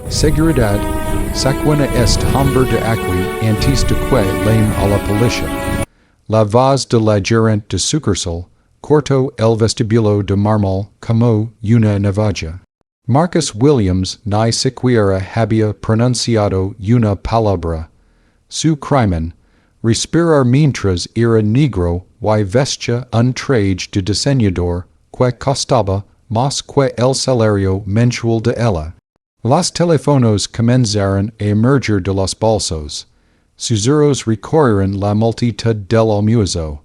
seguridad, saquena est hombre de aqui antes de que lame a la policia. La voz de la gerente de sucursal, corto el vestibulo de mármol como una navaja. Marcus Williams ni siquiera había pronunciado una palabra. Su crimen, respirar mientras era negro y vestia un traje de diseñador que costaba más que el salario mensual de ella. Los teléfonos comenzaron a emerger de los bolsos. Susurros recorrieron la multitud del almuerzo.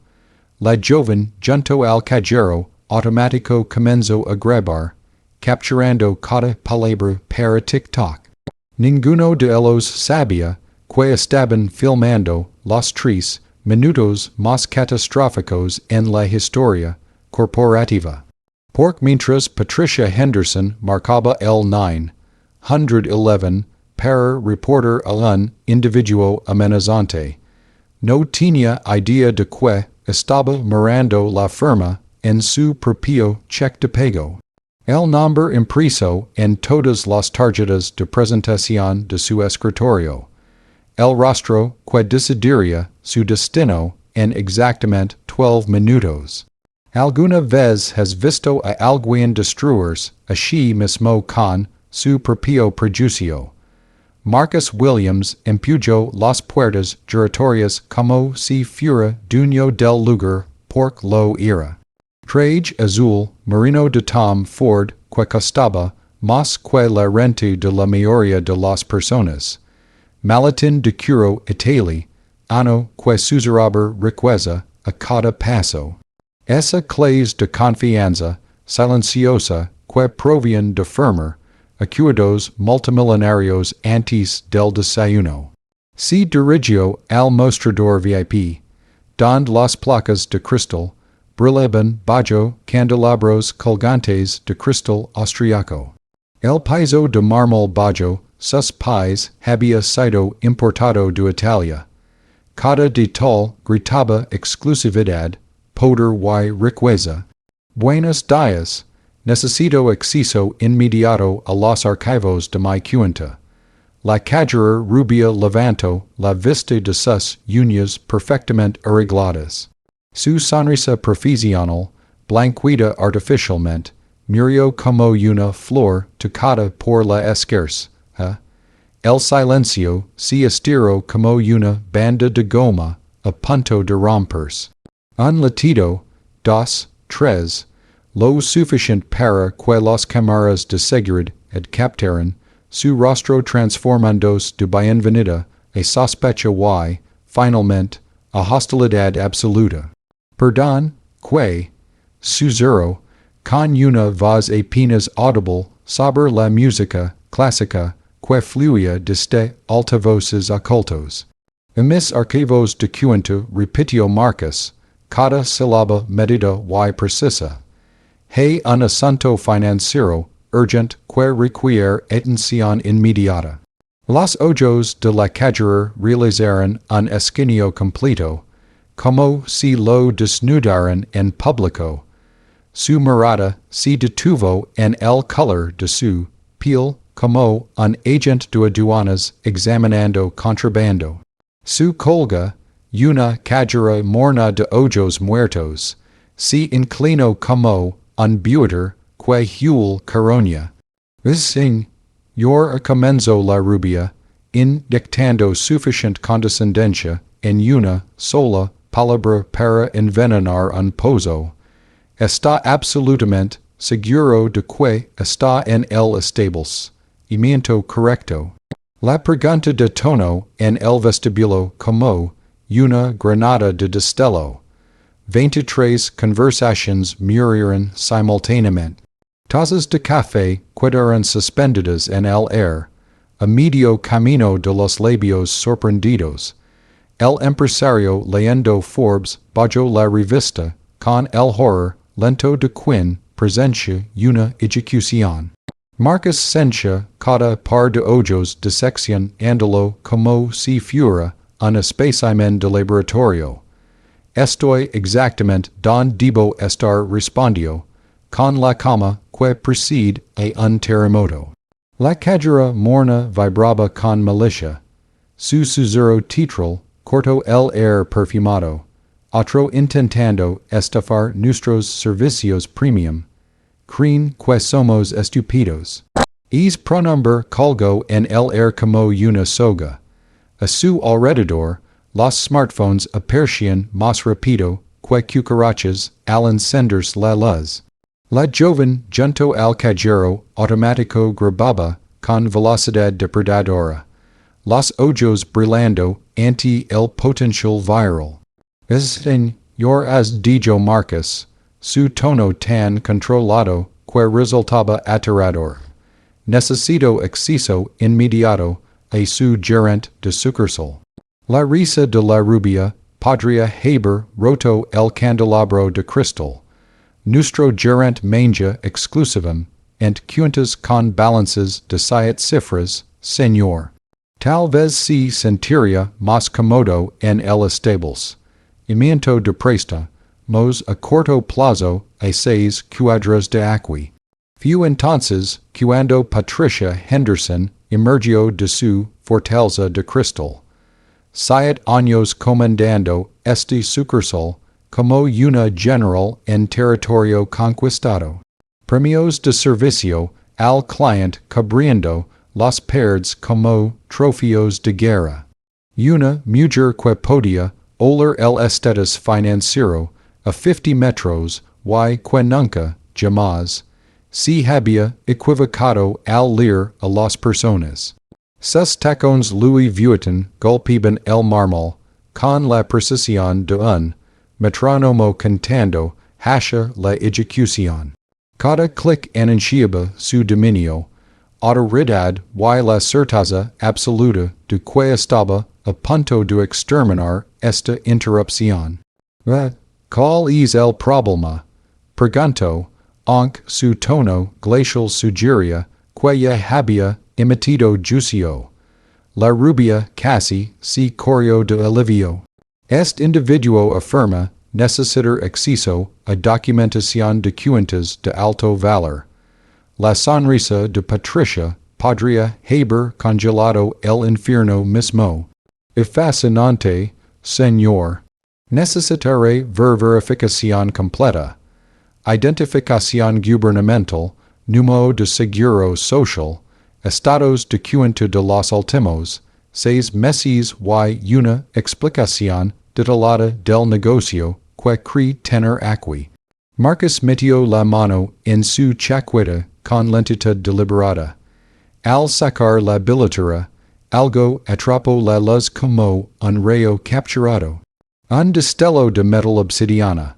La joven, junto al cajero, automático comenzó a grabar, capturando cada palabra para TikTok. Ninguno de ellos sabía que estaban filmando los 3 minutos más catastróficos en la historia corporativa. Porque mientras Patricia Henderson marcaba el 911 para reportar a un individuo amenazante, no tenía idea de que estaba mirando la firma en su propio cheque de pago. El nombre impreso en todas las tarjetas de presentación de su escritorio. El rostro que decidiría su destino en exactamente 12 minutos. ¿Alguna vez has visto a alguien destruirse así mismo con su propio prejuicio? Marcus Williams empujó las puertas giratorias como si fuera dueño del lugar porque lo era. Traje azul marino de Tom Ford que costaba más que la renta de la mayoría de las personas. Maletín de cuero Italy, ano que susurraba riqueza a cada paso. Esa clase de confianza silenciosa que provían de firmar acuerdos multimillonarios antes del desayuno. Se dirigió al mostrador VIP, donde las placas de cristal brillaban bajo candelabros colgantes de cristal austriaco. El piso de mármol bajo sus pies había sido importado de Italia. Cada detalle gritaba exclusividad, poder y riqueza. Buenos días. Necesito acceso inmediato a los archivos de mi cuenta. La cajera rubia levantó la vista de sus uñas perfectamente arregladas. Su sonrisa profesional, blanquita artificialmente, murió como una flor tocada por la esquerza. El silencio se estiró como una banda de goma a punto de romperse. Un latido, 2, 3, lo suficiente para que las cámaras de seguridad captaran su rostro transformándose de bienvenida a sospecha y, finalmente, a hostilidad absoluta. Perdón, que, susurró, con una voz apenas audible sobre la música clásica que fluía desde altavoces ocultos. En mis archivos de cuenta repitió Marcus, cada sílaba medida y precisa. Hay un asunto financiero urgente que requiere atención inmediata. Los ojos de la cajera realizaron un esquineo completo, como si lo desnudaran en público. Su mirada se detuvo en el color de su piel como un agente de aduanas examinando contrabando. Su colga, una cajera morna de ojos muertos, se inclinó como un buitre que huele caroña. Señor comenzó la rubia, indicando suficiente condescendencia en una sola palabra para envenenar un pozo. Está absolutamente seguro de que está en el establecimiento correcto. La pregunta de tono en el vestibulo como una granada de destello. 23 conversaciones murieron simultáneamente. Tazas de café quedaron suspendidas en el aire, a medio camino de los labios sorprendidos. El empresario leyendo Forbes bajo la revista, con el horror lento de quien presencia una ejecución. Marcus sentia cada par de ojos diseccionándolo como si fuera un espécimen de laboratorio. Estoy exactamente donde debo estar, respondió, con la calma que precede a un terremoto. La cadera morna vibraba con milicia. Su sussurro titral, corto el air perfumado. Otro intentando estafar nuestros servicios premium. Creen que somos estúpidos. Es pronumber colgo en el air como una soga. A su alrededor, los smartphones aparecían más rápido que cucarachas al encender la luz. La joven junto al cajero automático grababa con velocidad depredadora. Los ojos brillando ante el potencial viral. Señor as dijo Marcus, su tono tan controlado que resultaba aterrador. Necesito acceso inmediato a su gerente de sucursal. La risa de la rubia podría haber roto el candelabro de cristal. Nuestro gerente manja exclusivum, ent cuentas con balances de 7 cifras, señor. Tal vez se sentiría más cómodo en el estables. Imiento de presta, mos a corto plazo a 6 cuadras de aquí. Fue entonces cuando Patricia Henderson emergió de su fortaleza de cristal. 7 años comandando este sucursal como una general en territorio conquistado. Premios de servicio al cliente cubriendo los perds como trofeos de guerra. Una mujer que podía oler el estatus financiero a 50 metros y que nunca, jamás, se había equivocado al leer a las personas. Sus tacones Louis Vuitton golpeaban el mármol con la precisión de un metrónomo cantando hacia la ejecución. Cada clic anunciaba su dominio, autoridad y la certeza absoluta de que estaba a punto de exterminar esta interrupción. ¿Cuál es el problema? Preguntó, aunque su tono glacial sugería que ya había emitido juicio. La rubia casi se corrió de alivio. Este individuo afirma necesitar acceso a documentación de cuentas de alto valor. La sonrisa de Patricia podría haber congelado el infierno mismo. Es fascinante, señor. Necesitaré ver verificación completa. Identificación gubernamental, número de seguro social, estados de cuenta de los últimos 6 meses y una explicación detallada del negocio que cree tener aquí. Marcus metió la mano en su chaqueta con lentitud deliberada. Al sacar la billetera, algo atrapó la luz como un rayo capturado. Un destello de metal obsidiana.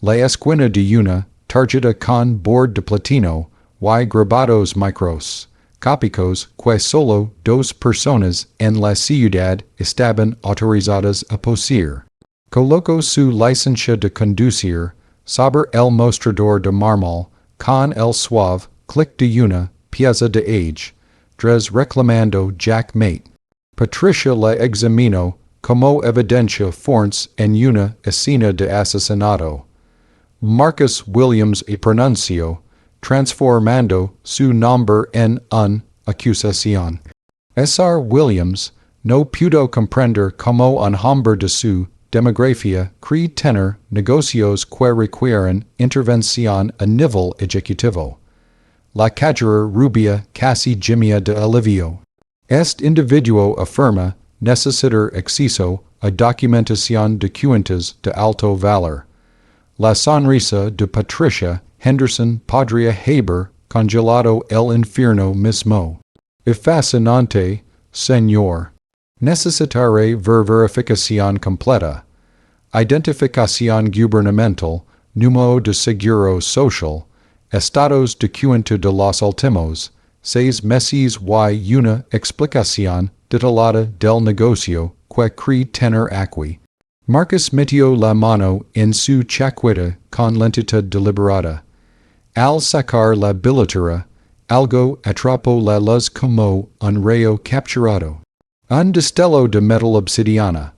La esquina de una tarjeta con bord de platino y grabados microscópicos que solo 2 personas en la ciudad estaban autorizadas a poseer. Colocó su licencia de conducir sobre el mostrador de mármol con el suave clic de una pieza de age, reclamando jackmate. Patricia la examinó como evidencia forns en una escena de asesinato. Marcus Williams y pronunció, transformando su nombre en una acusación. Sr. Williams no pudo comprender cómo un hombre de su demografía cree tener negocios que requieren intervención a nivel ejecutivo. La cajera rubia casi gemía de alivio. Este individuo afirma necesitar acceso a documentación de cuentas de alto valor. La sonrisa de Patricia Henderson podría haber congelado el infierno mismo. Es fascinante, señor. Necesitaré ver verificación completa. Identificación gubernamental, número de seguro social, estados de cuenta de los últimos 6 meses y una explicación detallada del negocio que cree tener aquí. Marcus metió la mano en su chaqueta con lentitud deliberada. Al sacar la billetera, algo atrapó la luz como un rayo capturado. Un destello de metal obsidiana.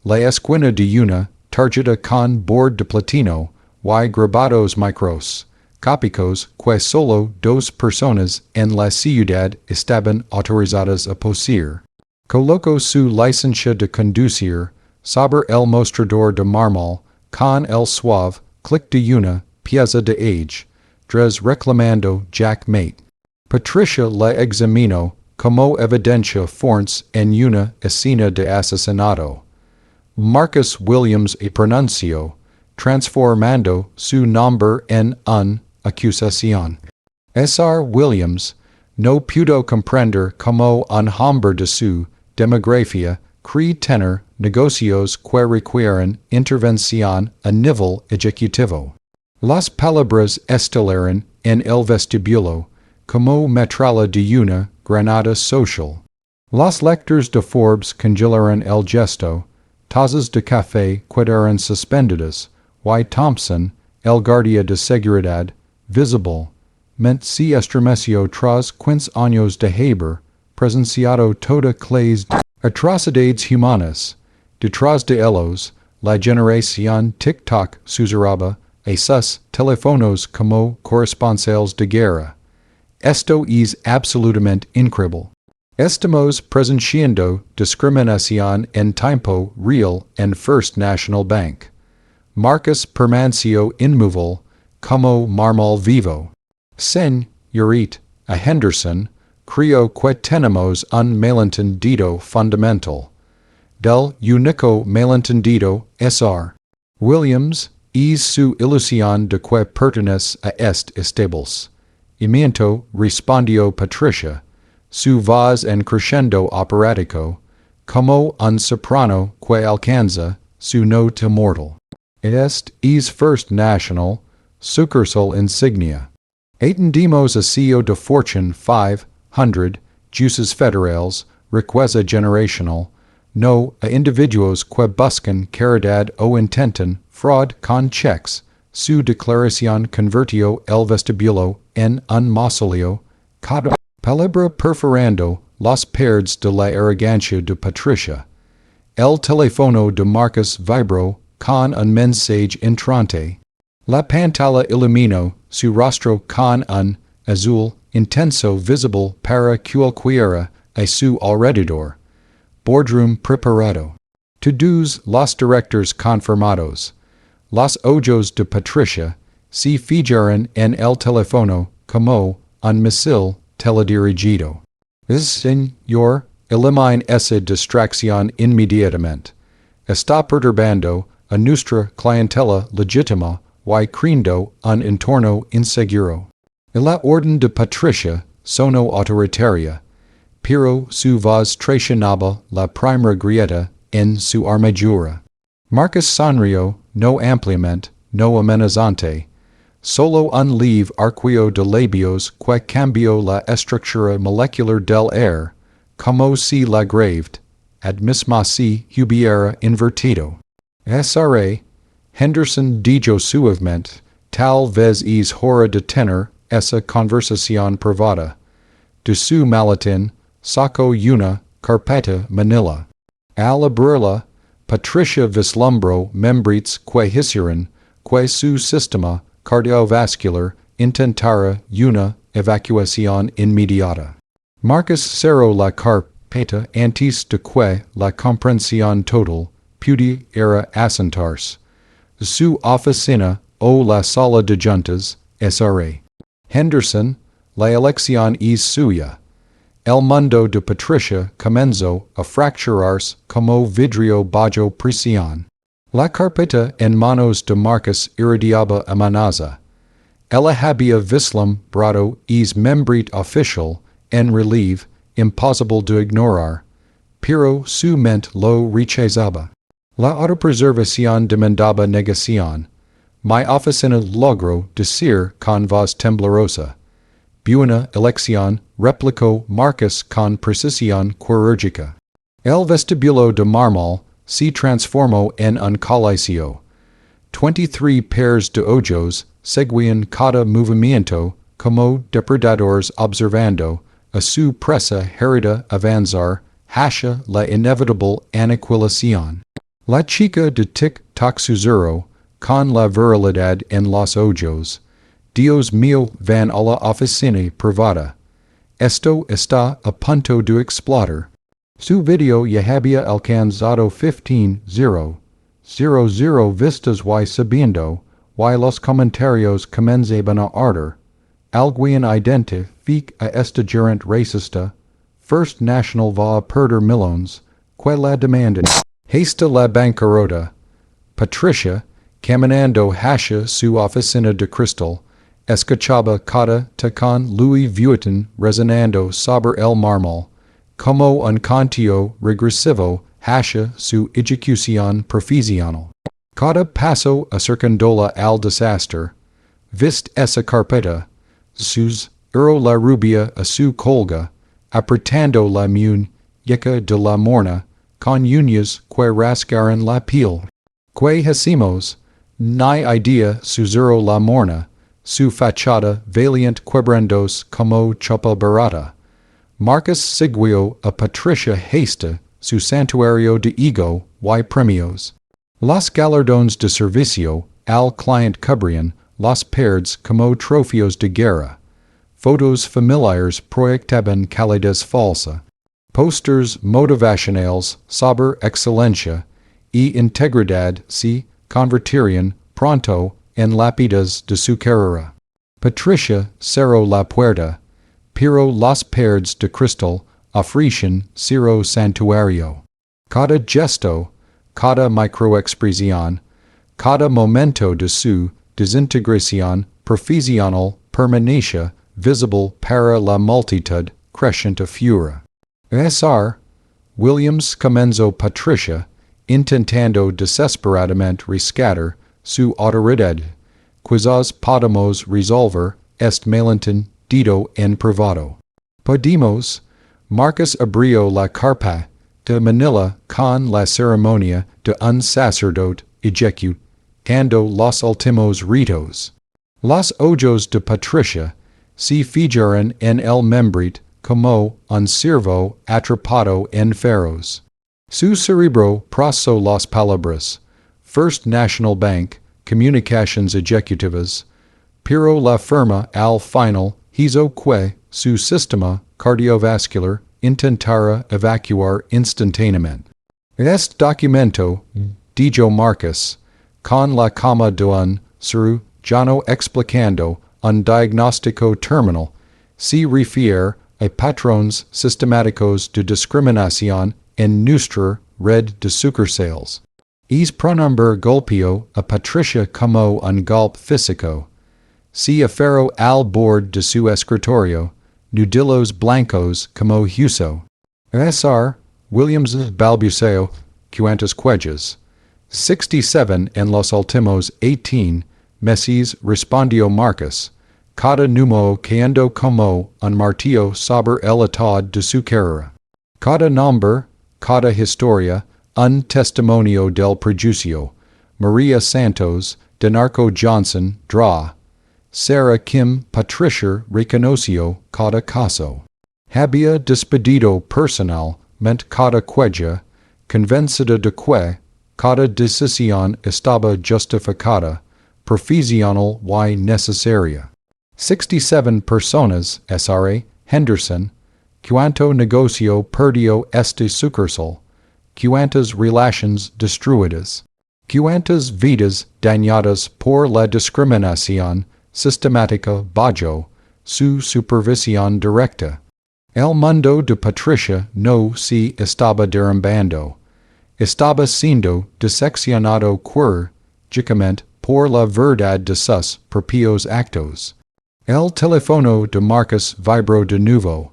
La esquina de una tarjeta con bord de platino y grabados capicos que solo dos personas en la ciudad estaban autorizadas a poseer. Colocó su licencia de conducir sobre el mostrador de mármol con el suave clic de una pieza de age, tres reclamando jackmate. Patricia la examinó como evidencia forns en una escena de asesinato. Marcus Williams y pronunció, transformando su nombre en una acusación. Sr. Williams no pudo comprender cómo un hombre de su demografía cree tener negocios que requieren intervención a nivel ejecutivo. Las palabras estelaron en el vestibulo como metralla de una granada social. Los lectores de Forbes congelaron el gesto, tazas de café quedaron suspendidas, y Thompson, el guardia de seguridad, visible, ment se estremeció tras 15 años de haber presenciado toda clase de atrocidades humanas. Detrás de ellos, la generación TikTok susurraba a sus teléfonos como corresponsales de guerra. Esto es absolutamente increíble. Estamos presenciando discriminación en tiempo real en First National Bank. Marcus permaneció inmóvil como mármol vivo. Señorita Henderson, creo que tenemos un malentendido fundamental. Del único malentendido, Sr. Williams, es su ilusión de que pertenece a estables. Imiento respondió Patricia, su voz en crescendo operático, como un soprano que alcanza su nota mortal. Este es First National, sucursal insignia. Atendimos a CEO de Fortune 500, jueces federales, riqueza generacional, no a individuos que buscan caridad o intentan fraud con cheques. Su declaración convirtió el vestibulo en un mausoleo. Cada palabra perforando los perds de la arrogancia de Patricia. El teléfono de Marcus vibró con un mensaje entrante. La pantalla iluminó su rostro con un azul intenso visible para cualquiera a su alrededor. Boardroom preparado. Todos los directores confirmados. Los ojos de Patricia se fijaron en el teléfono como un misil teledirigido. Señor, elimine esa distracción inmediatamente. Está perturbando a nuestra clientela legítima y creando un entorno inseguro. La orden de Patricia sonó autoritaria, pero su voz traicionaba la primera grieta en su armadura. Marcus sonrió, no ampliamente, no amenazante, solo un leve arqueo de labios que cambió la estructura molecular del aire, como si la graved, ad misma si hubiera invertido. Sra. Henderson dijo suavemente, tal vez es hora de tener esa conversación privada. De su maletín, sacó una carpeta manila. Al abrirla, Patricia vislumbró membrites que hicieron que su sistema cardiovascular intentara una evacuación inmediata. Marcus cerró la carpeta antes de que la comprensión total pudiera asentarse. Su oficina o la sala de juntas, Sra. Henderson, la elección es suya. El mundo de Patricia comenzó a fracturarse como vidrio bajo presión. La carpeta en manos de Marcus irradiaba amenaza. Ella había vislumbrado es membrete oficial en relieve, imposible de ignorar, pero su mente lo rechazaba. La autopreservación demandaba negación. Mi oficina logró decir con voz temblorosa. Buena elección, replicó Marcus con precisión quirúrgica. El vestibulo de mármol se transformó en un coliseo. 23 pairs de ojos seguían cada movimiento como depredadores observando a su presa herida avanzar hacia la inevitable aniquilación. La chica de tic-tac susurró, con la virilidad en los ojos, Dios mío van a la oficina privada. Esto está a punto de explotar. Su video ya había alcanzado 15,000 vistas y sabiendo, y los comentarios comenzaban a arder. Alguien identifica a esta gerente racista. First National va a perder millones, que la demanda. Hasta la bancarrota. Patricia, caminando hacia su oficina de cristal, escuchaba cada tacón Louis Vuitton resonando sobre el mármol, como un canto regresivo hacia su ejecución profesional. Cada paso acercándola al desastre. Vist esa carpeta, sus la rubia a su colga, apretando la muñeca de la morna, con uñas que rasgaron la piel. Que hacemos, ni idea suzuro la morna, su fachada valiente quebrandos como chapa barata. Marcus siguió a Patricia hasta su santuario de ego y premios. Los galardones de servicio al client cubrían los perds como trofeos de guerra. Fotos familiares proyectaban calidez falsa. Posters motivacionales sobre excelencia y integridad se convertirían pronto en lápidas de su carrera. Patricia cerró la puerta, pero los perds de cristal ofrecían cero santuario. Cada gesto, cada microexpresión, cada momento de su desintegración profesional permanecía visible para la multitud creciente furia. S.R. Williams comenzó Patricia, intentando desesperadamente rescatar su autoridad. Quizás podemos resolver este malentendido en privado. Podemos. Marcus abrió la carpa de Manila con la ceremonia de un sacerdote ejecutando los últimos ritos. Los ojos de Patricia se fijaron en el membrete como un ciervo atrapado en ferros. Su cerebro procesó las palabras, First National Bank, Comunicaciones Ejecutivas, pero la firma al final hizo que su sistema cardiovascular intentara evacuar instantáneamente. Este documento, dijo Marcus, con la cama de un cirujano explicando un diagnóstico terminal, se refiere a patrones sistemáticos de discriminación en nuestra red de sucursales. Es pronombre golpeó a Patricia como un golpe físico. Se aferró al borde de su escritorio, nudillos blancos como huso. S.R. Williams balbuceó, cuantas cuellas. 67 en los últimos 18 meses respondió Marcus, cada número cayendo como un martillo sobre el estado de su carrera. Cada nombre, cada historia, un testimonio del prejuicio. Maria Santos, Denarco Johnson, Draw. Sarah Kim Patricia reconoció cada caso. Había despedido personalmente cada queja, convencida de que cada decisión estaba justificada, profesional y necesaria. 67 personas, S.R. Henderson, cuánto negocio perdió este sucursal, cuántas relaciones destruidas, cuántas vidas dañadas por la discriminación sistemática bajo su supervisión directa. El mundo de Patricia no se estaba derrumbando, estaba siendo diseccionado quirúrgicamente por la verdad de sus propios actos. El teléfono de Marcus vibró de nuevo.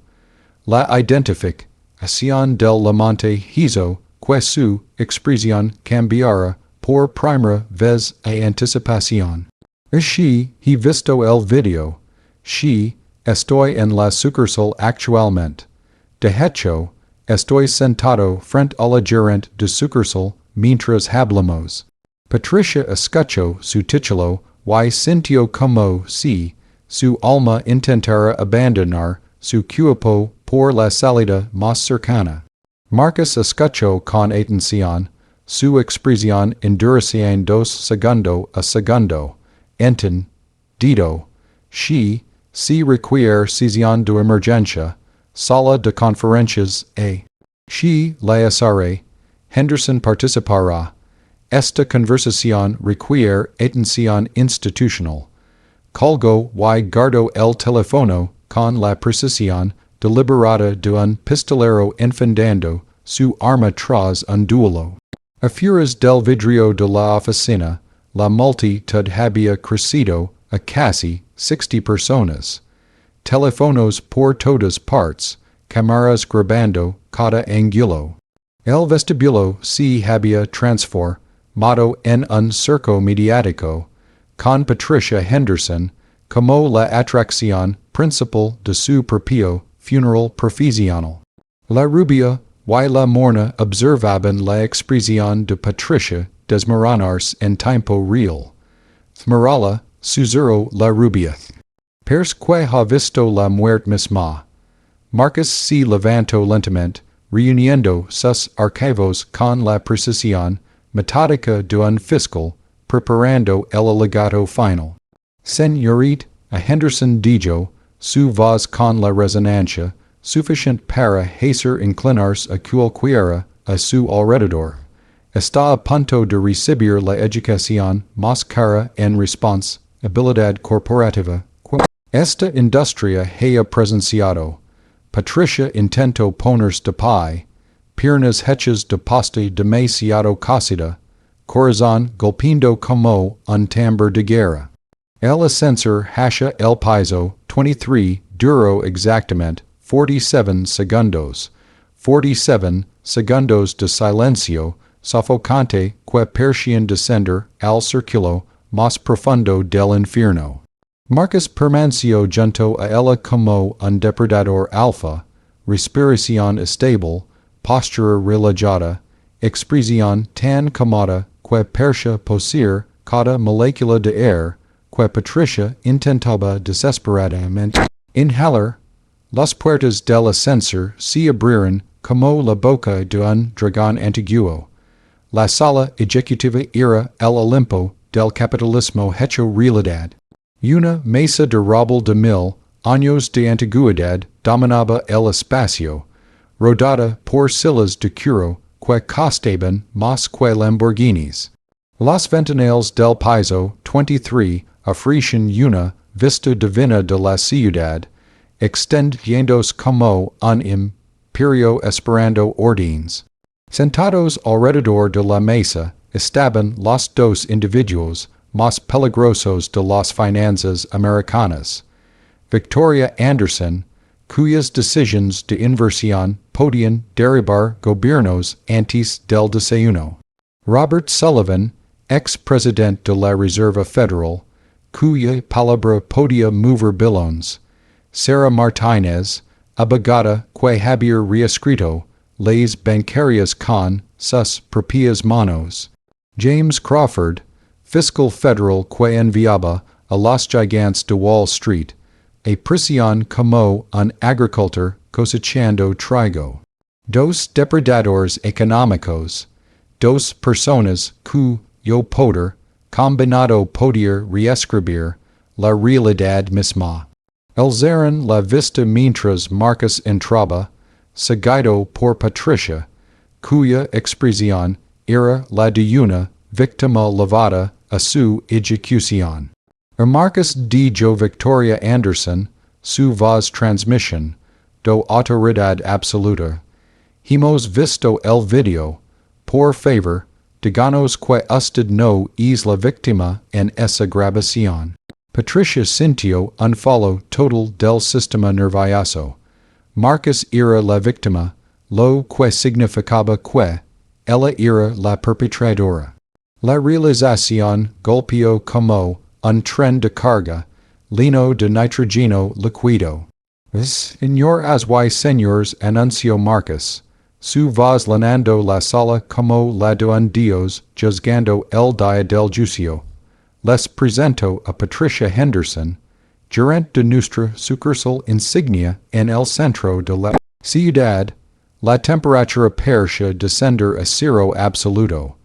La identificación del lamante hizo que su expresión cambiara por primera vez a anticipación. He visto el video. Estoy en la sucursal actualmente. De hecho, estoy sentado frente a la gerente de sucursal mientras hablamos. Patricia escuchó su título y sintió como si su alma intentara abandonar su cuerpo por la salida más cercana. Marcus escuchó con atención, su expresión endureció 2 segundos a segundo. Entendido. She, si requiere sesión de emergencia, sala de conferencias a. She, laesare, Henderson participará. Esta conversación requiere atención institucional. Colgo y guardo el teléfono con la precisión deliberada de un pistolero enfundando su arma tras un duelo. A furas del vidrio de la oficina, la multitud había crecido a casi 60 personas. Teléfonos por todas partes, cámaras grabando cada ángulo. El vestibulo se había transformado en un circo mediático, con Patricia Henderson como la atracción principal de su propio funeral profesional. La rubia y la morna observaban la expresión de Patricia desmoronarse en tiempo real. Thmerala susurró la rubia. Pers que ha visto la muerte misma. Marcus se levantó lentamente, reuniendo sus archivos con la precisión metódica de un fiscal, preparando el alegato final. Señorita, a Henderson dijo, su voz con la resonancia suficiente para hacer inclinarse a cualquiera a su alrededor. Está a punto de recibir la educación más cara en responsabilidad corporativa. Esta industria ha presenciado. Patricia intentó ponerse de pie, piernas hechas de pasta demasiado cocida, corazón golpeando como un tambor de guerra. El ascensor hacia el piso 23 duró exactamente 47 segundos. 47 segundos de silencio sofocante que parecían descender al círculo más profundo del infierno. Marcus permaneció junto a ella como un depredador alfa, respiración estable, postura relajada, expresión tan cómoda que parecía poseer cada molécula de aire que Patricia intentaba desesperadamente inhalar. Las puertas del ascensor se abrieron como la boca de un dragón antiguo. La sala ejecutiva era el Olimpo del capitalismo hecho realidad. Una mesa de roble de 1000 años de antigüedad dominaba el espacio, rodada por sillas de cuero que costaban más que Lamborghinis. Los ventanales del piso 23 ofrecían una vista divina de la ciudad, extendiéndose como un imperio esperando órdenes. Sentados alrededor de la mesa estaban los dos individuos más peligrosos de las finanzas americanas. Victoria Anderson, cuyas decisiones de inversión podían derribar gobiernos antes del desayuno. Robert Sullivan, ex-presidente de la Reserva Federal, cuya palabra podía mover bilones. Sarah Martínez, abogada que había reescrito leyes bancarias con sus propias manos. James Crawford, fiscal federal que enviaba a los gigantes de Wall Street a prisión como un agricultor cosechando trigo. Dos depredadores económicos, dos personas cuyo poder combinado podía reescribir la realidad misma. Alzaron la vista mientras Marcus entraba, seguido por Patricia, cuya expresión era la de una víctima lavada a su ejecución. Marcus dijo Victoria Anderson, su voz transmisión, do autoridad absoluta. Hemos visto el video, por favor, díganos que usted no es la víctima en esa grabación. Patricia sintió un fallo total del sistema nervioso. Marcus era la víctima, lo que significaba que ella era la perpetradora. La realización golpeó como un tren de carga, lleno de nitrógeno líquido. Señoras y señores, anunció Marcus, su voz llenando la sala como la de un dios juzgando el día del juicio. Les presento a Patricia Henderson, gerente de nuestra sucursal insignia en el centro de la ciudad. La temperatura parecía descender a cero absoluto.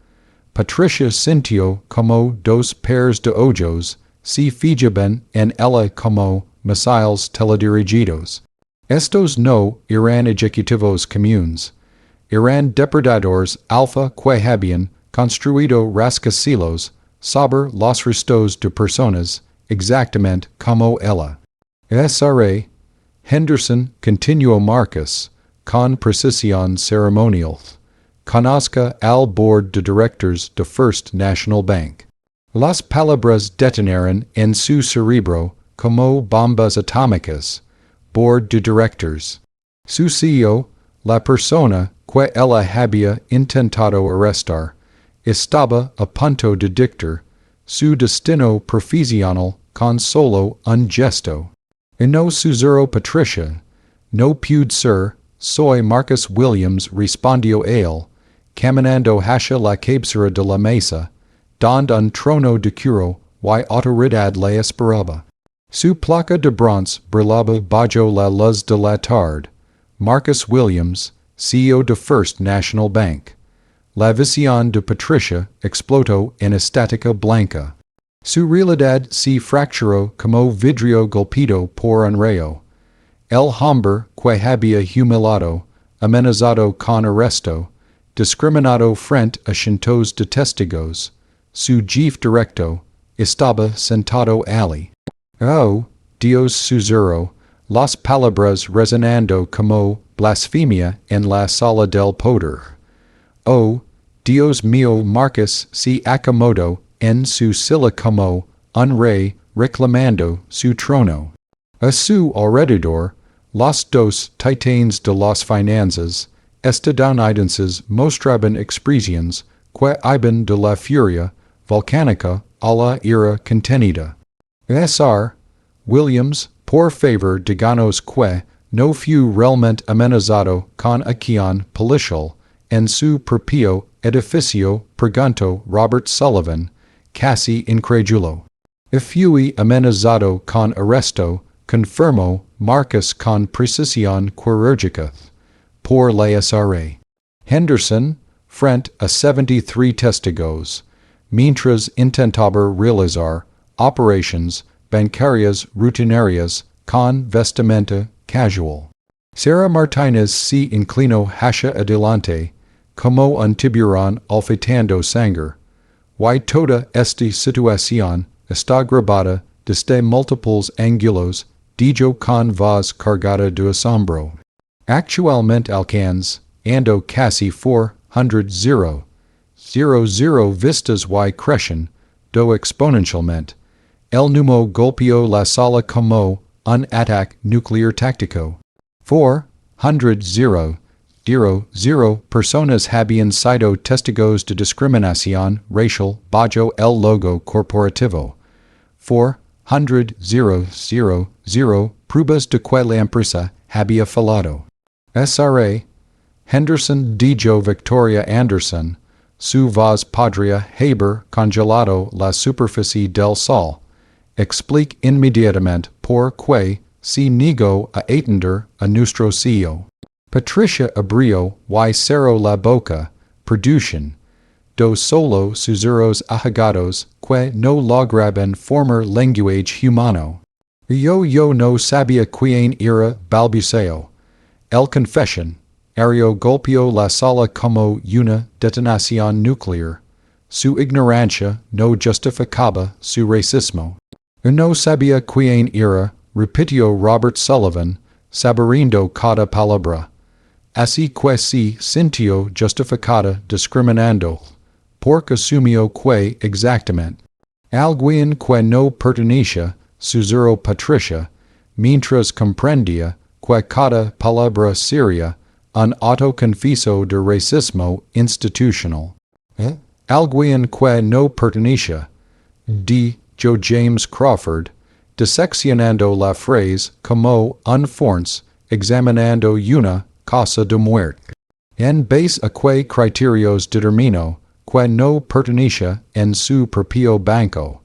Patricia sintió como dos pares de ojos si fijaben en ella como misiles teledirigidos. Estos no eran ejecutivos comunes. Eran depredadores alfa que habían construido rascacielos sobre los restos de personas, exactamente como ella. Sra. Henderson continuó Marcus, con precisión ceremonial. Conozca al board de directors de First National Bank. Las palabras detonaron en su cerebro como bombas atómicas. Board de directors. Su CEO, la persona que ella había intentado arrestar, estaba a punto de dictar su destino profesional con solo un gesto. En no susurro Patricia, no pude ser, soy Marcus Williams, respondió él, caminando hacia la cabecera de la mesa, donde un trono de cuero y autoridad le esperaba. Su placa de bronce brillaba bajo la luz de la tarde. Marcus Williams, CEO de First National Bank. La visión de Patricia explotó en estática blanca. Su realidad se fracturó como vidrio golpeado por un rayo. El hombre que había humillado, amenazado con arresto, discriminado frente a cientos de testigos, su jefe directo, estaba sentado allí. Oh, Dios susurró, las palabras resonando como blasfemia en la sala del poder. Oh, Dios mío, Marcus se acomodó en su silla como un rey reclamando su trono. A su alrededor, los dos titanes de las finanzas, estadounidenses mostraban expresiones que iban de la furia volcánica a la ira contenida. Sr. Williams, por favor díganos que no fue realmente amenazado con acción policial en su propio edificio, preguntó Robert Sullivan, casi incrédulo. Fui amenazado con arresto, confirmó Marcus con precisión quirúrgica. Por la Sra. Henderson, frente a 73 testigos, mientras intentaba realizar operaciones bancarias rutinarias con vestimenta casual. Sarah Martínez se inclinó hacia adelante, como un tiburón olfateando sangre. Y toda esta situación está grabada desde múltiples ángulos, dijo con voz cargada de asombro. Actualmente alcanza, ando casi 400 vistas y crecen, do exponencialmente. El número golpeó la sala como un ataque nuclear táctico. 400 personas habían sido testigos de discriminación racial bajo el logo corporativo. 400 pruebas de que la empresa había fallado. Sra. Henderson dijo Victoria Anderson, su voz podría haber congelado la superficie del sol. Explique inmediatamente por qué se negó a atender a nuestro CEO. Patricia abrió y cerró la boca, producen dos solo susurros ahagados que no lograban formar lenguaje humano. Yo no sabía quién era, balbuceó. El confesión, Ario golpeó la sala como una detonación nuclear. Su ignorancia no justificaba su racismo. No sabía quién era, repitió Robert Sullivan, saboreando cada palabra. Así que se sintió justificada discriminando, porque asumió que exactamente. Alguien que no pertenecía, susurró Patricia, mientras comprendía que cada palabra sería un autoconfiso de racismo institucional. Alguien que no pertenecía, dijo James Crawford, diseccionando la frase como un force, examinando una cosa de muerte. En base a qué criterios determinó que no pertenecía en su propio banco.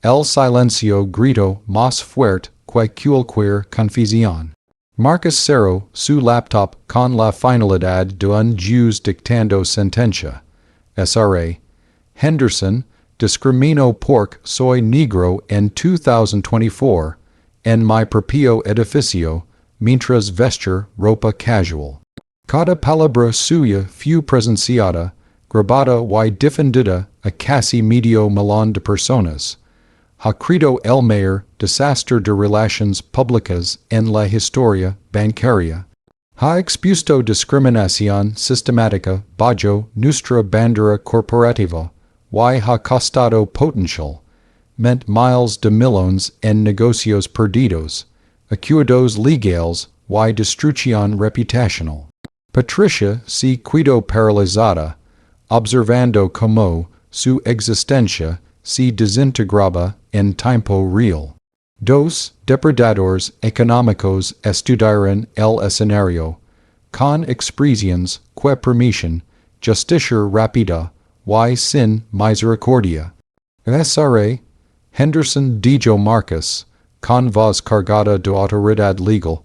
El silencio gritó más fuerte que cualquier confusión. Marcus cerró su laptop con la finalidad de un juez dictando sentencia. Sra. Henderson, Discrimino pork soy Negro en 2024, en mi propio edificio, mientras vestir ropa casual. Cada palabra suya fue presenciada, grabada y difundida a casi medio millón de personas. Ha creado el mayor desastre de relaciones públicas en la historia bancaria. Ha expuesto discriminación sistemática bajo nuestra bandera corporativa, y ha costado potencial, ment miles de millones en negocios perdidos, acuerdos legales y destrucción reputacional. Patricia se quedó paralizada, observando cómo su existencia se desintegraba en tiempo real. Dos depredadores económicos estudiaron el escenario, con expresiones que permiten justicia rápida y sin misericordia. SRA Henderson dijo Marcus, con voz cargada de autoridad legal,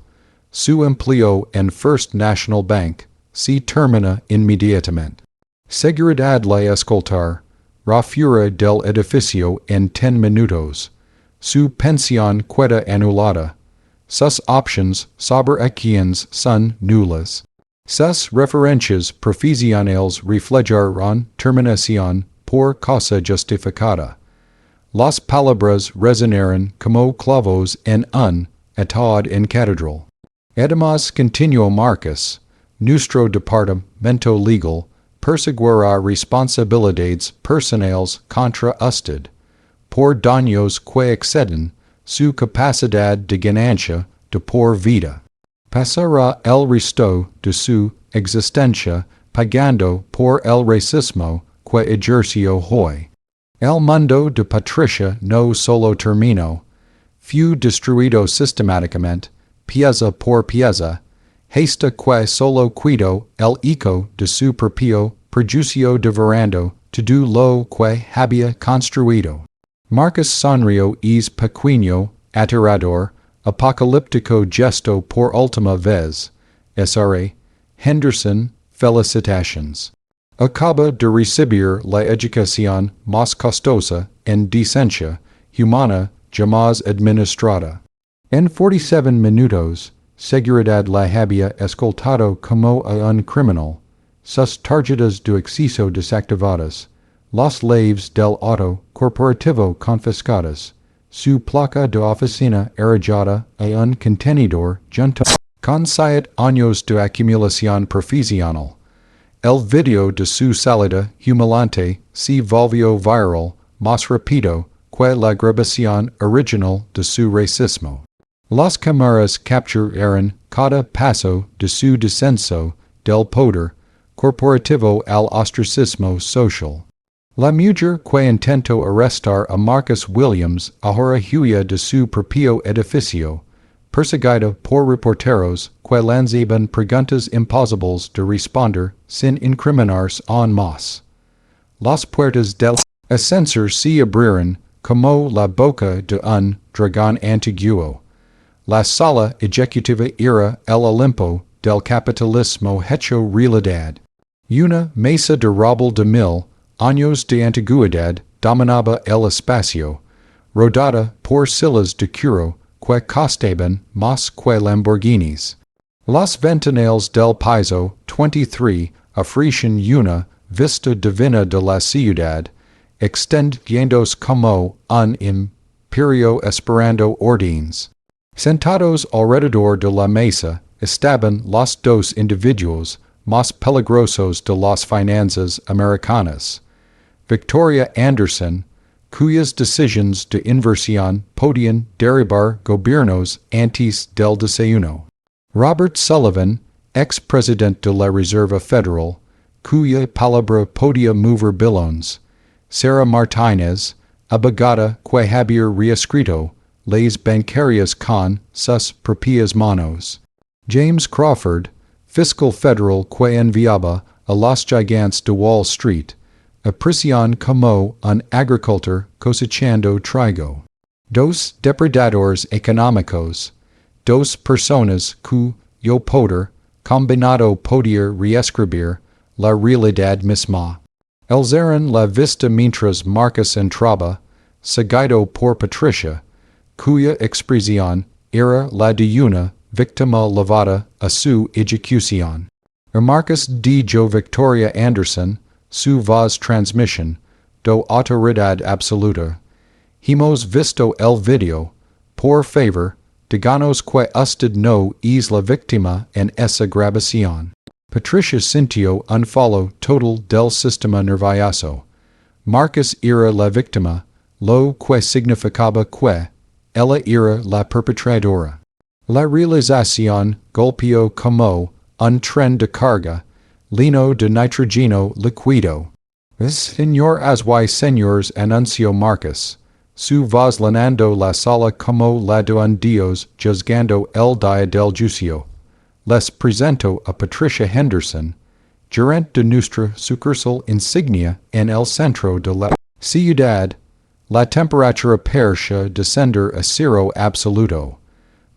su empleo en First National Bank se termina inmediatamente. Seguridad la escoltar, fuera del edificio en 10 minutos. Su pensión queda anulada. Sus options sobre acciones son nulas. Sus referencias profesionales reflejaron terminación por causa justificada. Las palabras resonaron como clavos en un ataúd en catedral. Además continuó Marcus, nuestro departamento legal perseguirá responsabilidades personales contra usted, por daños que exceden su capacidad de ganancia de por vida. Pasará el resto de su existencia pagando por el racismo que ejerció hoy. El mundo de Patricia no solo terminó, fue destruido sistemáticamente, pieza por pieza, hasta que solo cuidó el eco de su propio prejuicio devorando todo lo que había construido. Marcus sonrió es pequeño, aterrador, apocalíptico gesto por última vez. SRA Henderson, felicitaciones. Acaba de recibir la educación más costosa en decencia humana jamás administrada. En 47 minutos, seguridad la había escoltado como a un criminal, sus tarjetas de acceso desactivadas, las llaves del auto corporativo confiscadas, su placa de oficina arrojada a un contenedor junto con 7 años de acumulación profesional. El video de su salida humillante se volvió viral más rápido que la grabación original de su racismo. Las cámaras capturaron cada paso de su descenso del poder corporativo al ostracismo social. La mujer que intentó arrestar a Marcus Williams ahora huía de su propio edificio, perseguida por reporteros que lanzaban preguntas imposibles de responder sin incriminarse aún más. Las puertas del ascensor se abrieron como la boca de un dragón antiguo. La sala ejecutiva era el Olimpo del capitalismo hecho realidad. Una mesa de rubble de 1000 años de antigüedad dominaba el espacio, rodada por sillas de cuero que costaban más que Lamborghinis. Las ventanales del piso 23 ofrecen una vista divina de la ciudad, extendiéndose como un imperio esperando órdenes. Sentados alrededor de la mesa estaban los dos individuos más peligrosos de las finanzas americanas. Victoria Anderson, cuyas decisiones de inversión podían derribar gobiernos antes del desayuno. Robert Sullivan, ex-presidente de la Reserva Federal, cuya palabra podía mover bilones. Sarah Martínez, abogada que había reescrito leyes bancarias con sus propias manos. James Crawford, fiscal federal que enviaba a los gigantes de Wall Street, a prisión como un agricultor cosechando trigo. Dos depredadores económicos, dos personas cuyo poder combinado podía reescribir la realidad misma. Elzeran la vista mientras Marcus entraba, seguido por Patricia, cuya expresión era la de una víctima lavada a su ejecución. Marcus D. Jo Victoria Anderson, su voz transmission, do autoridad absoluta. Hemos visto el video, por favor, díganos que usted no es la víctima en esa grabación. Patricia sintió un fallo total del sistema nervioso. Marcus era la víctima, lo que significaba que ella era la perpetradora. La realización golpeó como un tren de carga, lleno de nitrógeno líquido. Señoras y señores, anunció Marcus, su voz llenando la sala como la de un dios juzgando el día del juicio. Les presento a Patricia Henderson, gerente de nuestra sucursal insignia en el centro de la ciudad. La temperatura parecía descender a cero absoluto.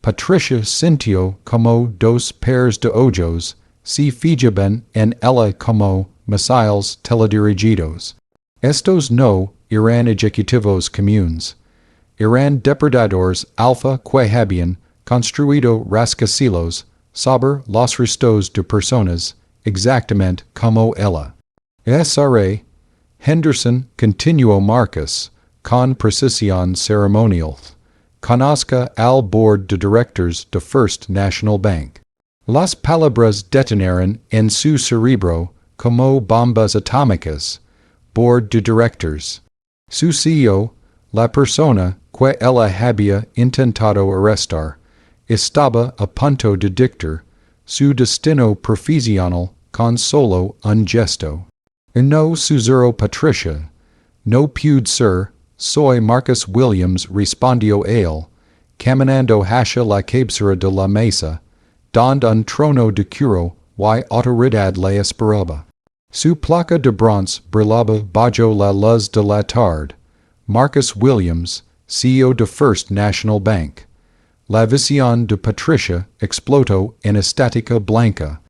Patricia sintió como dos pares de ojos se fijaban en ella como misiles teledirigidos. Estos no eran ejecutivos comunes. Eran depredadores alfa que habían construido rascacielos sobre los restos de personas, exactamente como ella. Sra. Henderson, continuó Marcus, con precisión ceremonial. Conozca al board de directors de First National Bank. Las palabras detonaron en su cerebro como bombas atómicas. Board de directors. Su CEO, la persona que ella había intentado arrestar, estaba a punto de dictar su destino profesional con solo un gesto. No susurró Patricia. No pude ser, soy Marcus Williams, respondió él, caminando hacia la cabecera de la mesa, donde un trono de cuero y autoridad le esperaba. Su placa de bronce brillaba bajo la luz de la tarde. Marcus Williams, CEO de First National Bank. La visión de Patricia explotó en estática blanca.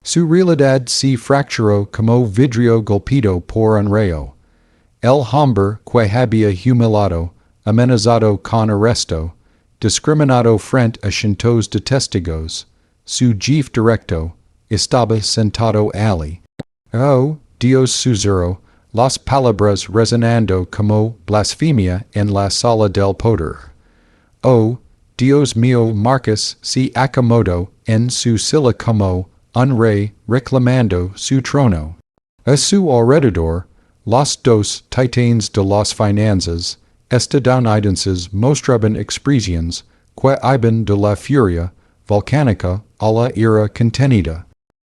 Su realidad se fracturó como vidrio golpeado por un rayo. El hombre que había humillado, amenazado con arresto, discriminado frente a cientos de testigos, su jefe directo, estaba sentado allí. Oh, Dios susurró, las palabras resonando como blasfemia en la sala del poder. Oh, Dios mío, Marcus se acomodó en su silla como un rey reclamando su trono. A su alrededor, los dos titanes de las finanzas estadounidenses mostraban expresiones que iban de la furia volcánica a la ira contenida.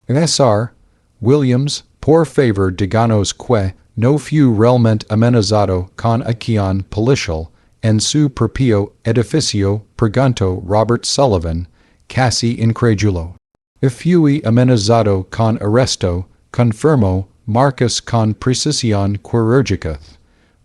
Sr. Williams, por favor díganos que no fue realmente amenazado con acción policial en su propio edificio, preguntó Robert Sullivan, casi incrédulo. Fui amenazado con arresto, confirmó Marcus con precisión quirúrgica.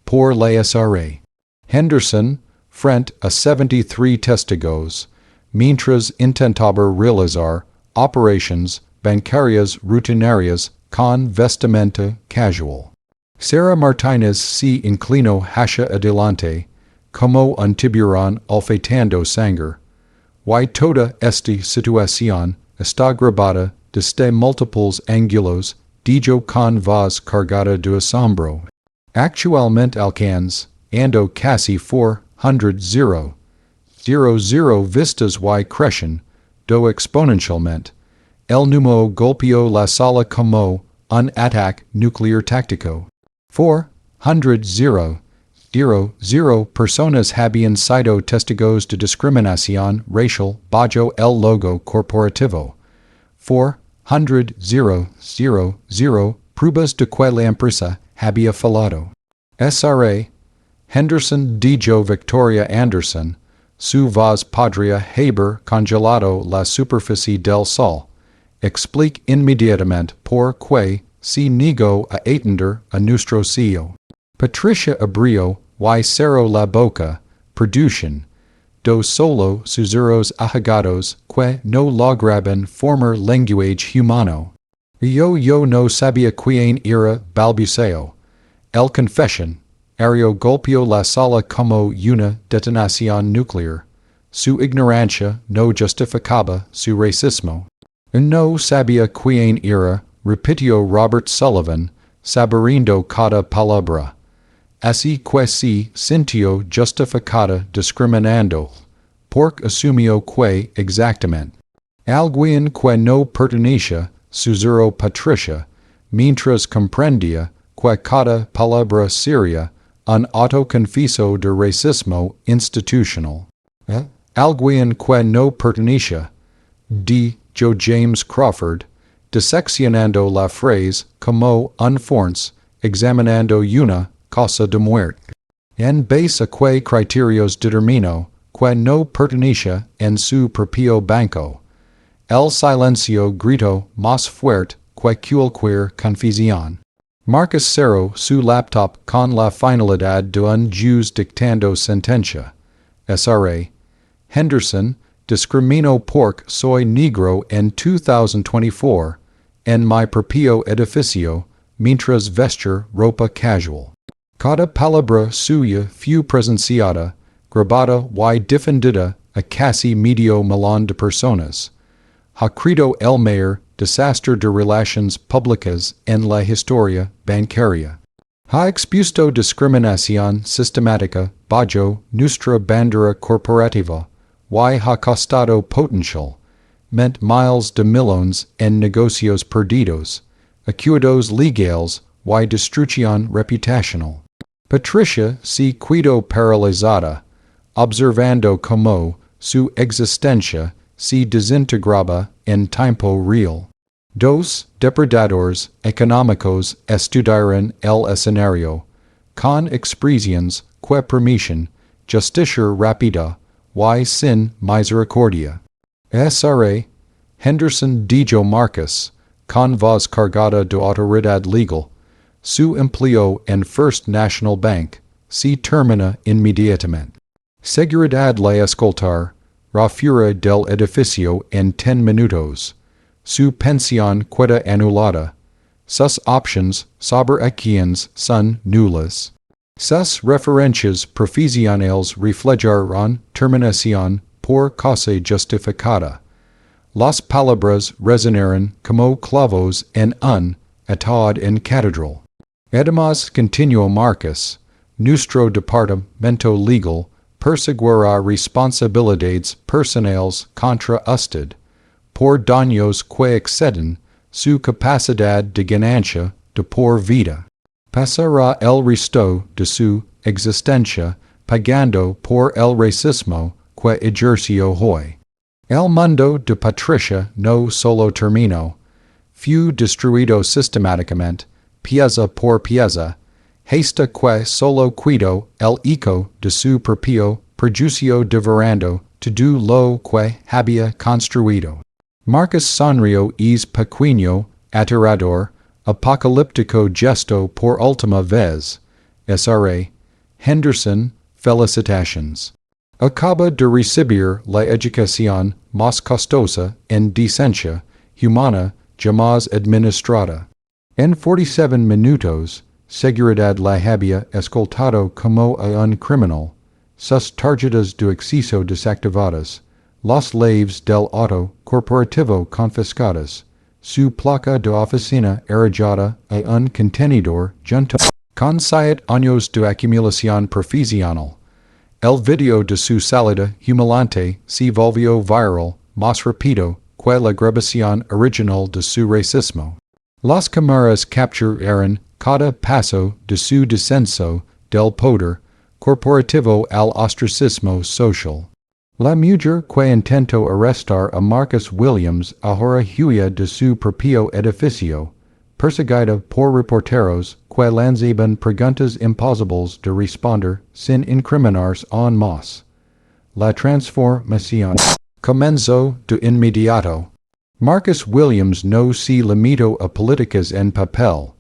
Por la SRA. Henderson, frente a 73 testigos, mientras intentaba realizar operaciones bancarias rutinarias con vestimenta casual. Sarah Martínez se inclinó hacia adelante, como un tiburón olfateando sangre. Y toda esta situación está grabada desde múltiples ángulos, dijo con voz cargada de asombro. Actualmente alcanza, ando casi 400 vistas y crecen, do exponencialmente. El número golpeó la sala como un ataque nuclear táctico. 400 personas habían sido testigos de discriminación racial bajo el logo corporativo. 400 pruebas de que la empresa había fallado. Sra. Henderson dijo Victoria Anderson, su voz podría haber congelado la superficie del sol. Explique inmediatamente por qué se negó a atender a nuestro CEO. Patricia abrió y cerró la boca, producen dos solo susurros ahagados que no lograban formar lenguaje humano. Yo no sabía quién era, balbuceó, El confession, Ario golpeó la sala como una detonación nuclear. Su ignorancia no justificaba su racismo. No sabía quién era, repitió Robert Sullivan, saboreando cada palabra. Así que se sintió justificada discriminando, porque asumió que exactamente alguien que no pertenecía, susurró Patricia, mientras comprendía que cada palabra sería un autoconfiso de racismo institucional. Alguien que no pertenecía, dijo James Crawford, diseccionando la frase como un force, examinando una cosa de muerte. En base a qué criterios determinó que no pertenecía en su propio banco. El silencio gritó más fuerte que cualquier confusión. Marcus cerró su laptop con la finalidad de un juez dictando sentencia. SRA. Henderson discriminó porque soy negro en 2024 en mi propio edificio mientras vestir ropa casual. Cada palabra suya fue presenciada, grabada y difundida a casi medio millón de personas. Ha creado el mayor desastre de relaciones públicas en la historia bancaria. Ha expuesto discriminación sistemática bajo nuestra bandera corporativa y ha costado potencial miles de millones en negocios perdidos, acuerdos legales y destrucción reputacional. Patricia se quedó paralizada, observando cómo su existencia se desintegraba en tiempo real. Dos depredadores económicos estudiaron el escenario, con expresiones que permiten justicia rápida y sin misericordia. SRA. Henderson dijo Marcus, con voz cargada de autoridad legal, su empleo en First National Bank se termina inmediatamente. Seguridad la escoltar, fuera del edificio en 10 minutos. Su pensión queda anulada. Sus options sobre a quienes son nulas. Sus referencias profesionales reflejaron terminación por causa justificada. Las palabras resonaron como clavos en un ataúd en catedral. Además, continuó Marcus, nuestro departamento legal perseguirá responsabilidades personales contra usted, por daños que exceden su capacidad de ganancia de por vida. Pasará el resto de su existencia pagando por el racismo que ejerció hoy. El mundo de Patricia no solo terminó, fue destruido sistemáticamente, pieza por pieza, hasta que solo cuidó el eco de su propio prejuicio devorando todo lo que había construido. Marcus sonrió es pequeño, aterrador, apocalíptico gesto por última vez. SRA. Henderson, felicitations. Acaba de recibir la educación más costosa en decencia humana jamás administrada. En 47 minutos, seguridad la había escoltado como a un criminal, sus tarjetas de acceso desactivadas, las llaves del auto corporativo confiscadas, su placa de oficina arrojada a un contenedor junto con 7 años de acumulación profesional. El video de su salida humillante se volvió viral más rápido que la grabación original de su racismo. Las cámaras capturaron cada paso de su descenso del poder corporativo al ostracismo social. La mujer que intentó arrestar a Marcus Williams ahora huía de su propio edificio, perseguida por reporteros que lanzaban preguntas imposibles de responder sin incriminarse aún más. La transformación comenzó de inmediato. Marcus Williams no se limitó a políticas en papel.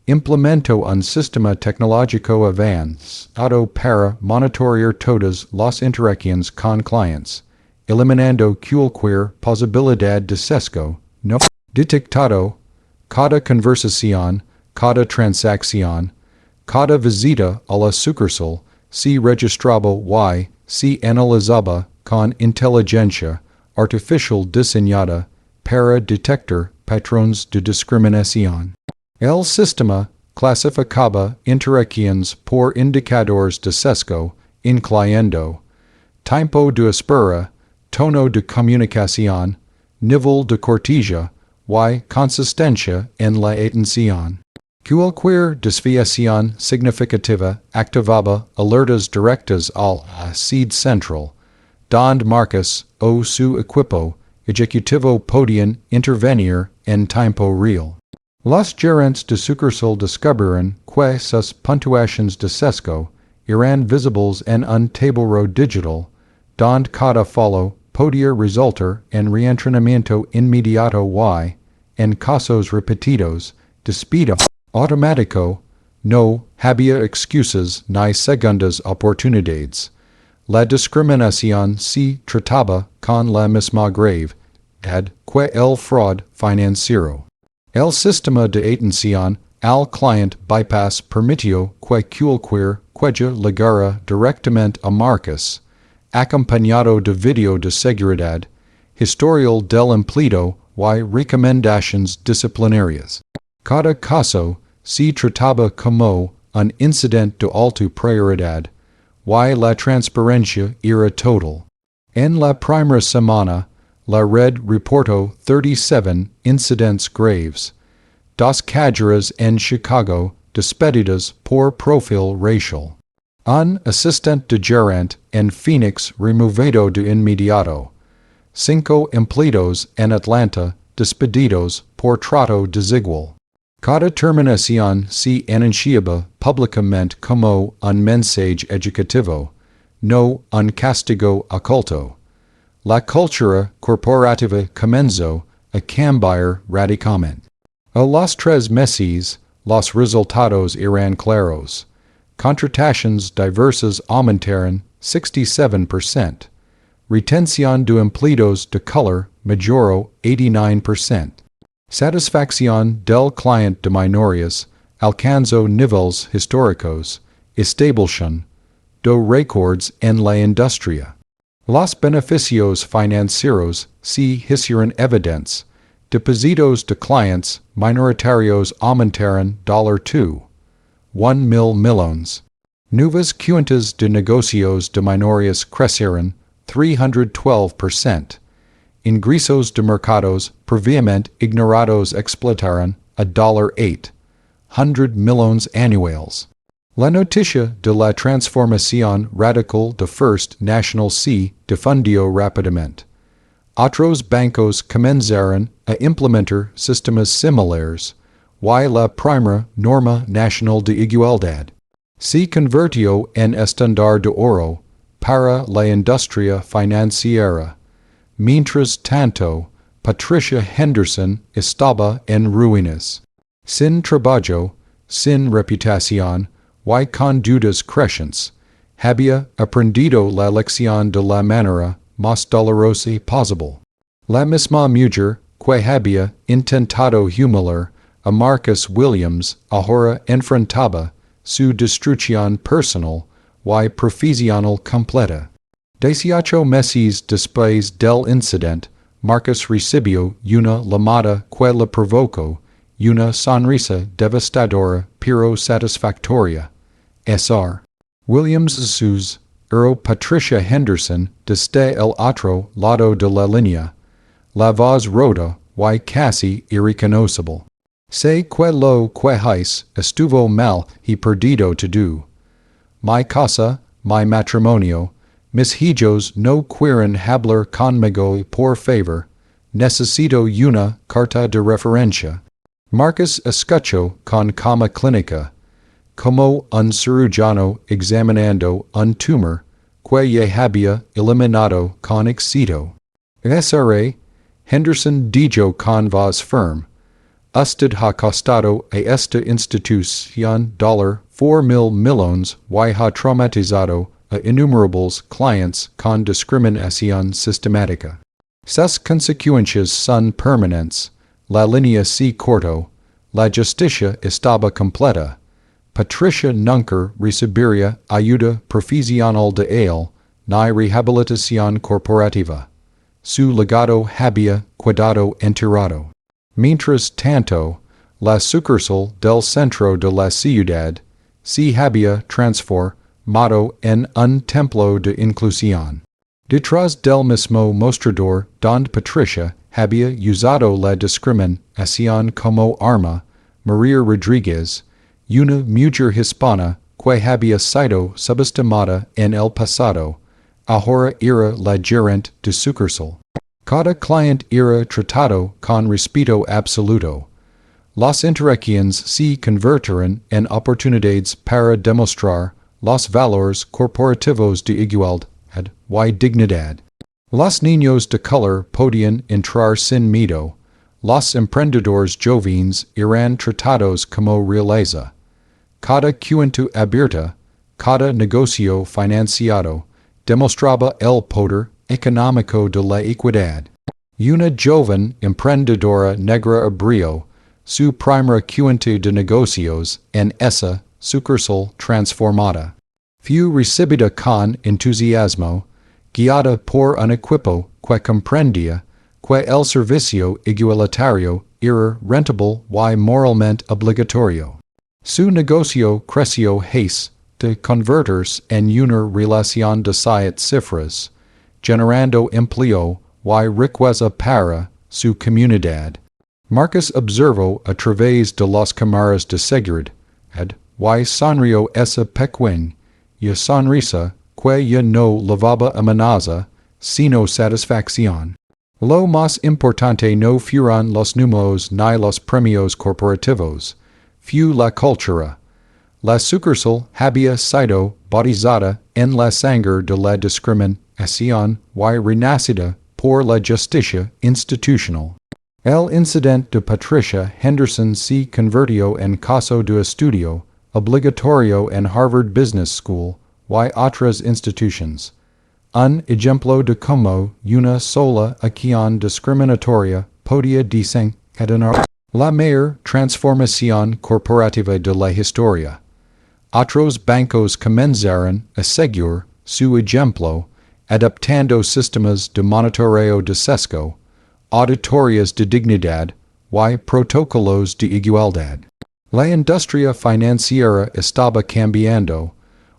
Implementó un sistema tecnológico avanzado para monitorear todas las interacciones con clientes, eliminando cualquier posibilidad de sesgo no detectado. Cada conversación, cada transacción, Cada visita a la sucursal, si registraba y si analizaba con inteligencia artificial diseñada para detectar patrones de discriminación. El sistema clasificaba interacciones por indicadores de sesgo, incluyendo tiempo de espera, tono de comunicación, nivel de cortesía y consistencia en la atención. Cualquier desviación significativa activaba alertas directas al sede central, donde marcas o su equipo ejecutivo podían intervenir en tiempo real. Los gerentes de sucursal descubrieron que sus puntuaciones de sesgo eran visibles en un tablero digital, donde cada follow podía resultar en reentrenamiento inmediato y, en casos repetidos, despido automático. No había excusas ni segundas oportunidades. La discriminación se trataba con la misma gravedad que el fraude financiero. El sistema de atención al cliente bypass permitió que cualquier queja llegara directamente a marcas, acompañado de video de seguridad, historial del empleado y recomendaciones disciplinarias. Cada caso se trataba como un incidente de alta prioridad, y la transparencia era total. En la primera semana, la red reportó 37 incidentes graves, 2 cajeras en Chicago despedidas por perfil racial, un asistente de gerente en Phoenix removido de inmediato, 5 empleados en Atlanta despedidos por trato desigual. Cada terminación se anunciaba públicamente como un mensaje educativo, no un castigo oculto. La cultura corporativa comenzó a cambiar radicalmente. A los 3 meses, los resultados eran claros. Contrataciones diversas aumentaron 67%. Retención de empleados de color mejoró 89%. Satisfacción del cliente de minorías alcanzó niveles históricos, establecieron récords en la industria. Los beneficios financieros se hicieron evidentes. Depósitos de clientes minoritarios aumentaron $2.1 millones. Nuevas cuentas de negocios de minorías crecieron 312%. Ingresos de mercados previamente ignorados explotaron a $800 millones anuales. La noticia de la transformación radical de First National se difundió rápidamente. Otros bancos comenzaron a implementar sistemas similares, y la primera norma nacional de igualdad se convirtió en estándar de oro para la industria financiera. Mientras tanto, Patricia Henderson estaba en ruinas. Sin trabajo, sin reputación, y con deudas crecientes, había aprendido la lección de la manera más dolorosa posible. La misma mujer que había intentado humillar a Marcus Williams ahora enfrentaba su destrucción personal y profesional completa. 18 meses después del incidente, Marcus recibió una llamada que le provocó una sonrisa devastadora pero satisfactoria. Sr. Williams sus era Patricia Henderson desde el otro lado de la línea, la voz rota y casi irreconocible. Sé que lo que hice estuvo mal y perdido todo. Mi casa, mi matrimonio, mis hijos no quieren hablar conmigo por favor. Necesito una carta de referencia. Marcus escuchó con calma clínica, como un cirujano examinando un tumor que ya había eliminado con éxito. Sra. Henderson dijo con voz firme, usted ha costado a esta institución $4,000 millones y ha traumatizado a innumerables clientes con discriminación sistemática. Sus consecuencias son permanentes, la línea se cortó, la justicia estaba completa, Patricia nunca recibiría ayuda profesional de él, ni rehabilitación corporativa. Su legado había quedado enterrado. Mientras tanto, la sucursal del centro de la ciudad se había transformado en un templo de inclusión. Detrás del mismo mostrador donde Patricia había usado la discriminación como arma, María Rodríguez, una mujer hispana que había sido subestimada en el pasado, ahora era la gerente de sucursal. Cada cliente era tratado con respeto absoluto. Las interacciones se convirtieron en oportunidades para demostrar los valores corporativos de igualdad y dignidad. Los niños de color podían entrar sin miedo. Los emprendedores jóvenes eran tratados como realeza. Cada cuenta abierta, cada negocio financiado, demostraba el poder económico de la equidad. Una joven emprendedora negra abrió su primera cuenta de negocios en esa sucursal transformada. Fue recibida con entusiasmo, guiada por un equipo que comprendía que el servicio igualitario era rentable y moralmente obligatorio. Su negocio creció hasta convertirse en una relación de 7 cifras, generando empleo y riqueza para su comunidad. Marcus observó a través de las cámaras de seguridad y sonrió esa pequeña sonrisa que ya no levaba amenaza, sino satisfacción. Lo más importante no fueron los números ni los premios corporativos, fue la cultura. La sucursal había sido bautizada en la sangre de la discriminación y renacida por la justicia institucional. El incidente de Patricia Henderson se convirtió en caso de estudio obligatorio en Harvard Business School y otras instituciones. Un ejemplo de cómo una sola acción discriminatoria podía desencadenar la mayor transformación corporativa de la historia. Otros bancos comenzaron a seguir su ejemplo, adaptando sistemas de monitoreo de sesgo, auditorías de dignidad y protocolos de igualdad. La industria financiera estaba cambiando,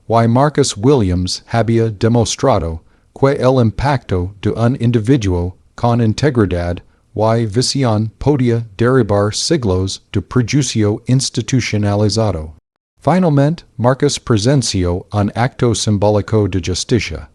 y Marcus Williams había demostrado que el impacto de un individuo con integridad y visión podía derribar siglos de prejuicio institucionalizado. Finalmente, Marcus presenció un acto simbólico de justicia.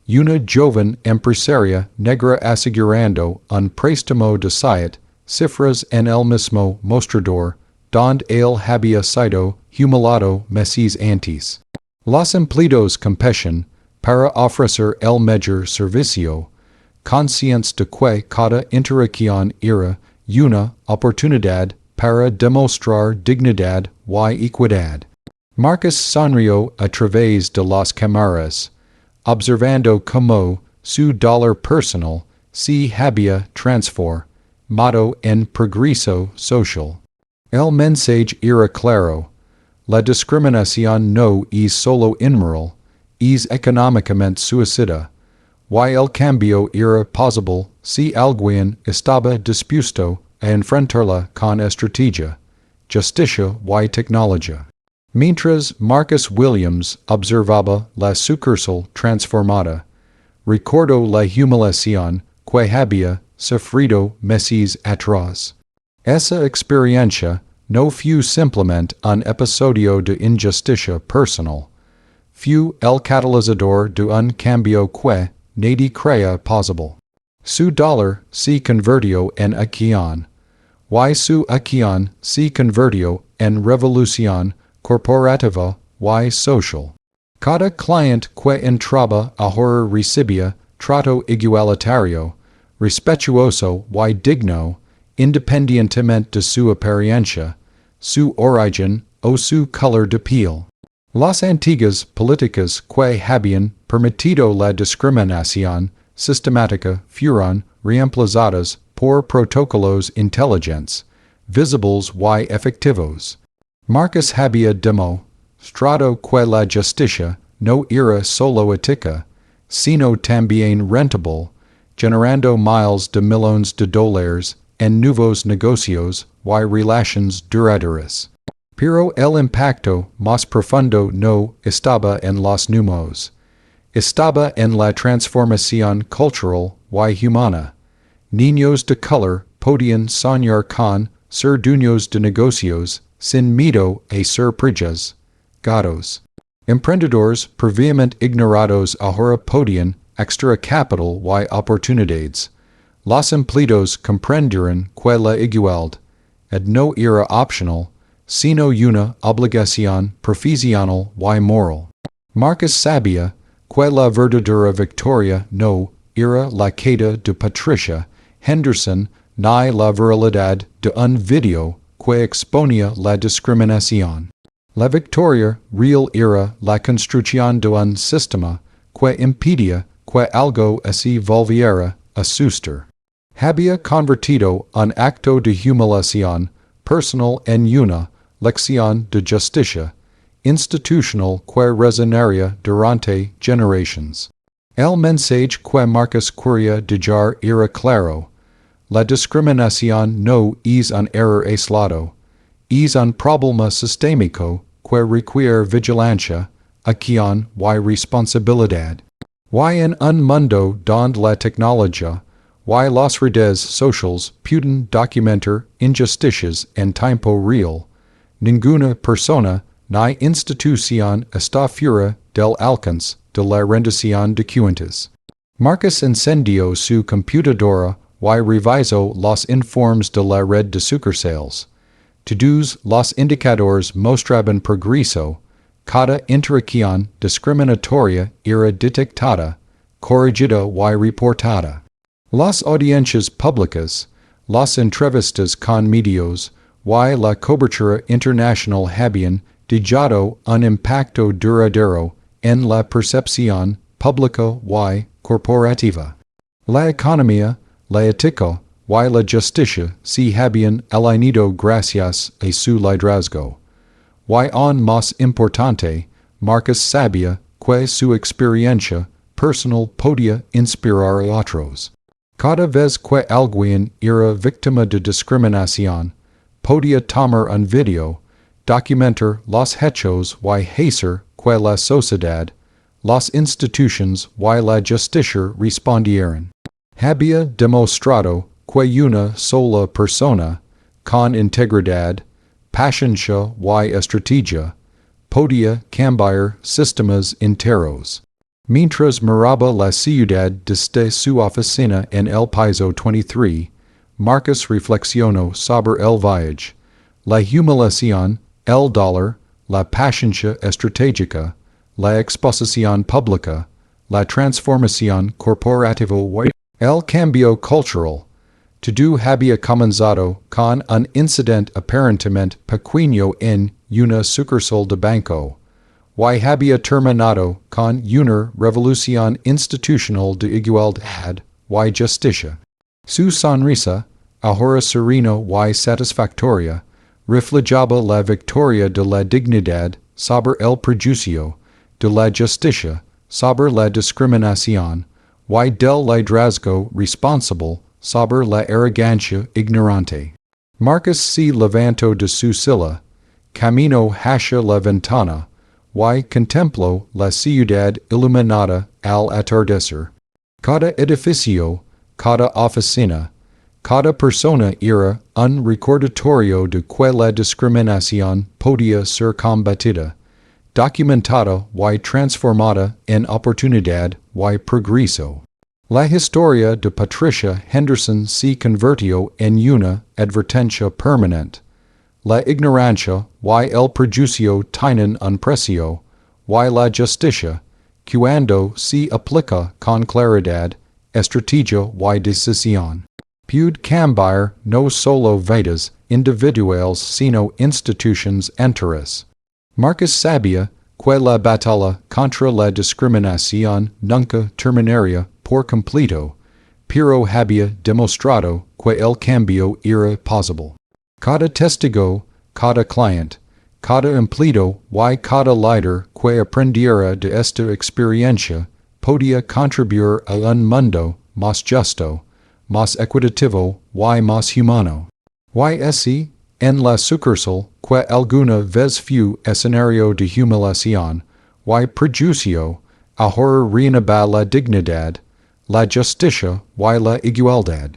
Una joven empresaria negra asegurando un préstamo de 7 cifras en el mismo mostrador donde él había sido humillado meses antes. Los empleados compiten para ofrecer el mejor servicio, conscientes de que cada interacción era una oportunidad para demostrar dignidad y equidad. Marcus sonrió a través de las cámaras, observando cómo su dolor personal se había transformado en progreso social. El mensaje era claro. La discriminación no es solo inmoral, es económicamente suicida, y el cambio era posible si alguien estaba dispuesto a enfrentarla con estrategia, justicia y tecnología. Mientras Marcus Williams observaba la sucursal transformada, recordó la humillación que había sufrido meses atrás. Esa experiencia no fue simplemente un episodio de injusticia personal, fue el catalizador de un cambio que nadie creía posible. Su dolor se convirtió en acción, y su acción se convirtió en revolución corporativa y social. Cada cliente que entraba ahora recibía trato igualitario, respetuoso y digno, independientemente de su apariencia, su origen o su color de piel. Las antiguas políticas que habían permitido la discriminación sistemática fueron reemplazadas por protocolos inteligentes, visibles y efectivos. Marcus habea demo, strato que la justicia, no era solo etica, sino también rentable, generando miles de millones de dólares en nuevos negocios y relaciones duraderas. Pero el impacto más profundo no estaba en los números. Estaba en la transformación cultural y humana. Niños de color podían soñar con ser dueños de negocios sin miedo a ser gatos. Emprendedores previamente ignorados ahora podían extraer capital y oportunidades. Los empleados comprendieron que la igualdad no era optional, sino una obligación profesional y moral. Marcus sabía que la verdadera victoria no era la queda de Patricia Henderson ni la viralidad de un video que exponía la discriminación. La victoria real era la construcción de un sistema que impedía que algo así volviera a suceder. Había convertido un acto de humiliación personal en una lección de justicia institucional que resonaría durante generaciones. El mensaje que Marcus quería dejar era claro. La discriminación no es un error aislado, es un problema sistémico que requiere vigilancia, acción y responsabilidad. Y en un mundo donde la tecnología y las redes sociales pueden documentar injusticias en tiempo real, ninguna persona ni institución está fuera del alcance de la rendición de cuentas. Marcus encendió su computadora y revisó los informes de la red de sucursales. Todos los indicadores mostraban progreso, cada interacción discriminatoria era detectada, corregida y reportada. Las audiencias públicas, las entrevistas con medios y la cobertura internacional habían dejado un impacto duradero en la percepción pública y corporativa. La economía, la ética y la justicia se habían alineado gracias a su liderazgo. Y aún más importante, Marcus sabía que su experiencia personal podía inspirar a otros. Cada vez que alguien era víctima de discriminación, podía tomar un video, documentar los hechos y hacer que la sociedad, las instituciones y la justicia respondieran. Había demostrado que una sola persona, con integridad, paciencia y estrategia, podía cambiar sistemas enteros. Mientras miraba la ciudad desde su oficina en El Piso 23, Marcus reflexionó sobre el viaje, la humiliación, el dolor, la paciencia estratégica, la exposición pública, la transformación corporativa y el cambio cultural. Todo había comenzado con un incidente aparentemente pequeño en una sucursal de Banco, y había terminado con una revolución institucional de igualdad y justicia. Su sonrisa, ahora sereno y satisfactoria, reflejaba la victoria de la dignidad sobre el prejuicio, de la justicia sobre la discriminación, y del liderazgo responsable sobre la arrogancia ignorante. Marcus se levantó de su silla, caminó hacia la ventana, y contempló la ciudad iluminada al atardecer. Cada edificio, cada oficina, cada persona era un recordatorio de que la discriminación podía ser combatida, documentada y transformada en oportunidad y progreso. La historia de Patricia Henderson se convirtió en una advertencia permanente. La ignorancia y el prejuicio tienen un precio, y la justicia, cuando se aplica con claridad, estrategia y decisión, puede cambiar no solo vidas individuales sino instituciones enteras. Marcus sabía que la batalla contra la discriminación nunca terminaría por completo, pero había demostrado que el cambio era posible. Cada testigo, cada cliente, cada empleado y cada líder que aprendiera de esta experiencia podía contribuir a un mundo más justo, más equitativo y más humano. Y así, en la sucursal que alguna vez fue escenario de humiliación y prejuicio, ahora reanima la dignidad, la justicia y la igualdad.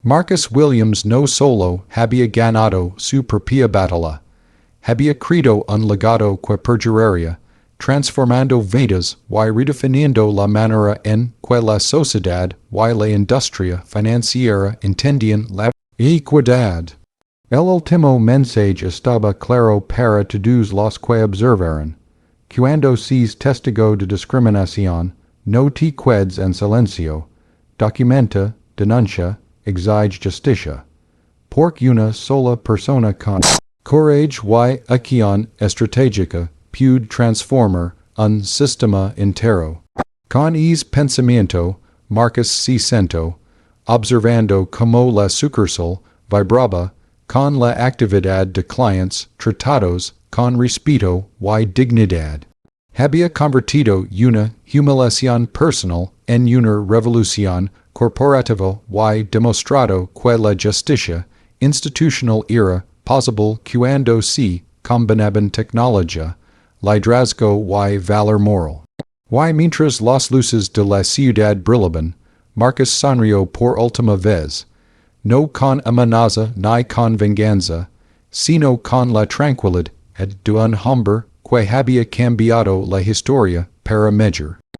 Marcus Williams no solo había ganado su propia batalla, había creado un legado que perduraría, transformando vidas y redefiniendo la manera en que la sociedad y la industria financiera entendían la equidad. El último mensaje estaba claro para todos los que observaron. Cuando seas testigo de discriminación, no te quedes en silencio. Documenta, denuncia, exige justicia. Porque una sola persona con courage y acción estratégica puede transformar un sistema entero. Con ese pensamiento, Marcus se sentó, observando cómo la sucursal vibraba con la actividad de clientes tratados con respeto y dignidad. Había convertido una humiliación personal en una revolución corporativa y demostrado que la justicia institucional era posible cuando se combinaban tecnología, liderazgo y valor moral. Y mientras las luces de la ciudad brillaban, Marcus sonrió por última vez, no con amenaza ni con venganza, sino con la tranquilidad de un hombre que había cambiado la historia para mejor.